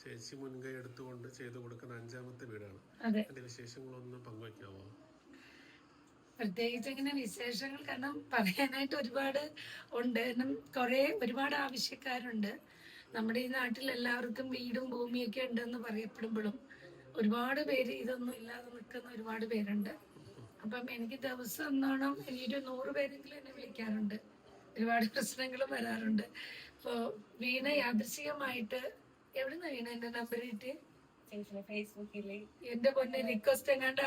ചേച്ചി മുൻകൈ എടുത്തുകൊണ്ട് ചെയ്തു കൊടുക്കുന്ന 5ാമത്തെ വീടാണ്. അതിന്റെ വിശേഷങ്ങളൊന്നും പങ്കുവയ്ക്കാമോ? പ്രത്യേകിച്ച് ഇങ്ങനെ വിശേഷങ്ങൾ കാരണം പറയാനായിട്ട് ഒരുപാട് ഉണ്ട്. ഒരുപാട് ആവശ്യക്കാരുണ്ട്. നമ്മുടെ ഈ നാട്ടിൽ എല്ലാവർക്കും വീടും ഭൂമിയൊക്കെ ഉണ്ടെന്ന് പറയപ്പെടുമ്പോഴും ഒരുപാട് പേര് ഇതൊന്നും ഇല്ലാതെ നിൽക്കുന്ന ഒരുപാട് പേരുണ്ട്. അപ്പം എനിക്ക് ദിവസം എന്നോണം എനിക്കൊരു 100 പേരെങ്കിലും എന്നെ വിളിക്കാറുണ്ട്. ഒരുപാട് പ്രശ്നങ്ങളും വരാറുണ്ട്. ഇപ്പോ വീണ യാദൃശികമായിട്ട് എവിടുന്ന വീണ എന്റെ നമ്പർ കിട്ടി? എന്റെ പൊന്നെ റിക്വസ്റ്റ് എങ്ങാണ്ട്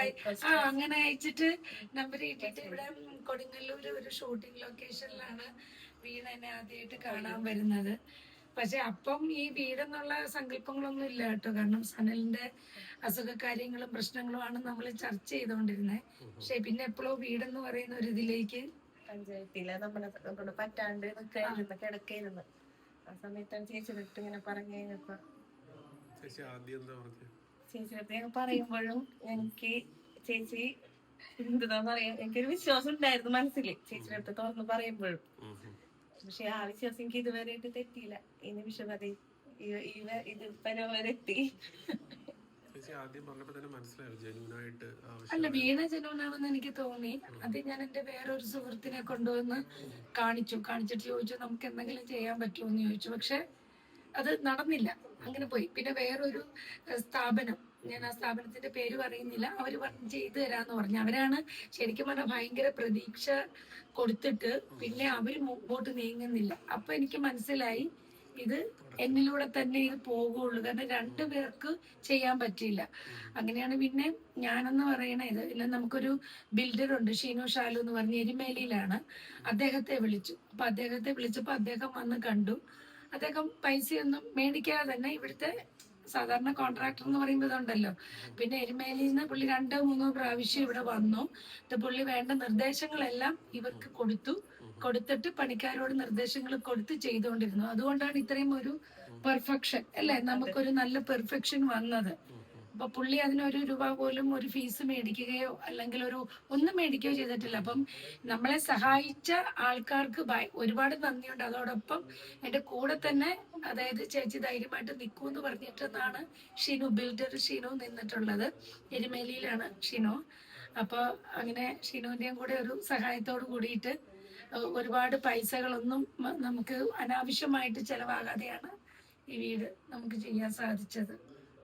അങ്ങനെ അയച്ചിട്ട് നമ്പർ കിട്ടിയിട്ട് ഇവിടെ കൊടുങ്ങല്ലൂര് ഒരു ഷൂട്ടിംഗ് ലൊക്കേഷനിലാണ് വീണ എന്നെ ആദ്യമായിട്ട് കാണാൻ വരുന്നത്. പക്ഷെ അപ്പം ഈ വീടെന്നുള്ള സങ്കല്പങ്ങളൊന്നും ഇല്ല കേട്ടോ. കാരണം സനലിന്റെ അസുഖകാര്യങ്ങളും പ്രശ്നങ്ങളുമാണ് നമ്മൾ ചർച്ച ചെയ്തുകൊണ്ടിരുന്നത്. പക്ഷെ പിന്നെ എപ്പോഴോ വീടെന്ന് പറയുന്ന ഒരു ഇതിലേക്ക് പഞ്ചായത്തില് നമ്മളെ പറ്റാണ്ട് കിടക്കായിരുന്നു. ആ സമയത്താണ് ചേച്ചിട്ട് ഇങ്ങനെ പറഞ്ഞു കഴിഞ്ഞപ്പോ ചേച്ചിയുടെ ഞാൻ പറയുമ്പോഴും എനിക്ക് ചേച്ചി എന്താ പറയാ, എനിക്കൊരു വിശ്വാസം ഉണ്ടായിരുന്നു മനസ്സില് ചേച്ചിയുടെ അടുത്ത് തുറന്ന് പറയുമ്പോഴും. പക്ഷെ ആ വിശ്വാസം എനിക്ക് ഇതുവരെയായിട്ട് തെറ്റിയില്ല. ഈ നിമിഷം മതി ഇത് വരെ എത്തി. അല്ല, വീണ ജനുവനാണെന്ന് എനിക്ക് തോന്നി. അത് ഞാൻ എന്റെ വേറൊരു സുഹൃത്തിനെ കൊണ്ടുവന്ന് കാണിച്ചിട്ട് ചോദിച്ചു നമുക്ക് എന്തെങ്കിലും ചെയ്യാൻ പറ്റുമോ എന്ന് ചോദിച്ചു. പക്ഷെ അത് നടന്നില്ല, അങ്ങനെ പോയി. പിന്നെ വേറൊരു സ്ഥാപനം, ഞാൻ ആ സ്ഥാപനത്തിന്റെ പേര് പറയുന്നില്ല, അവര് ചെയ്തു തരാന്ന് പറഞ്ഞു. അവരാണ് ശരിക്കും പറഞ്ഞാൽ ഭയങ്കര പ്രതീക്ഷ കൊടുത്തിട്ട് പിന്നെ അവര് മുമ്പോട്ട് നീങ്ങുന്നില്ല. അപ്പൊ എനിക്ക് മനസ്സിലായി ഇത് എന്നിലൂടെ തന്നെ ഇത് പോകുള്ളൂ. കാരണം 2 പേർക്ക് ചെയ്യാൻ പറ്റില്ല. അങ്ങനെയാണ് പിന്നെ ഞാനെന്ന് പറയണ ഇല്ല, നമുക്കൊരു ബിൽഡർ ഉണ്ട്, ഷീനു ഷാലു എന്ന് പറഞ്ഞ എരിമേലിയിലാണ്. അദ്ദേഹത്തെ വിളിച്ചു. അപ്പൊ അദ്ദേഹത്തെ വിളിച്ചപ്പോ അദ്ദേഹം വന്ന് കണ്ടു. അദ്ദേഹം പൈസയൊന്നും മേടിക്കാതെ തന്നെ ഇവിടുത്തെ സാധാരണ കോൺട്രാക്ടർ എന്ന് പറയുമ്പോൾ ഇതുണ്ടല്ലോ. പിന്നെ എരുമേലിയിൽ നിന്ന് പുള്ളി 2-3 പ്രാവശ്യം ഇവിടെ വന്നു. പുള്ളി വേണ്ട നിർദ്ദേശങ്ങളെല്ലാം ഇവർക്ക് കൊടുത്തിട്ട് പണിക്കാരോട് നിർദ്ദേശങ്ങൾ കൊടുത്ത് ചെയ്തുകൊണ്ടിരുന്നു. അതുകൊണ്ടാണ് ഇത്രയും ഒരു പെർഫെക്ഷൻ അല്ലെ, നമുക്കൊരു നല്ല പെർഫെക്ഷൻ വന്നത്. അപ്പൊ പുള്ളി അതിനൊരു രൂപ പോലും ഒരു ഫീസ് മേടിക്കുകയോ അല്ലെങ്കിൽ ഒന്നും മേടിക്കുകയോ ചെയ്തിട്ടില്ല. അപ്പം നമ്മളെ സഹായിച്ച ആൾക്കാർക്ക് ഒരുപാട് നന്ദിയുണ്ട്. അതോടൊപ്പം എന്റെ കൂടെ തന്നെ, അതായത് ചേച്ചി ധൈര്യമായിട്ട് നിൽക്കൂ എന്ന് പറഞ്ഞിട്ടെന്നാണ് ബിൽഡർ ഷീനു നിന്നിട്ടുള്ളത്. എരുമേലിയിലാണ് ഷീനു. അപ്പൊ അങ്ങനെ ഷീനുവിന്റെയും കൂടെ ഒരു സഹായത്തോട് കൂടിയിട്ട് ഒരുപാട് പൈസകളൊന്നും നമുക്ക് അനാവശ്യമായിട്ട് ചെലവാകാതെയാണ് ഈ വീട് നമുക്ക് ചെയ്യാൻ സാധിച്ചത്.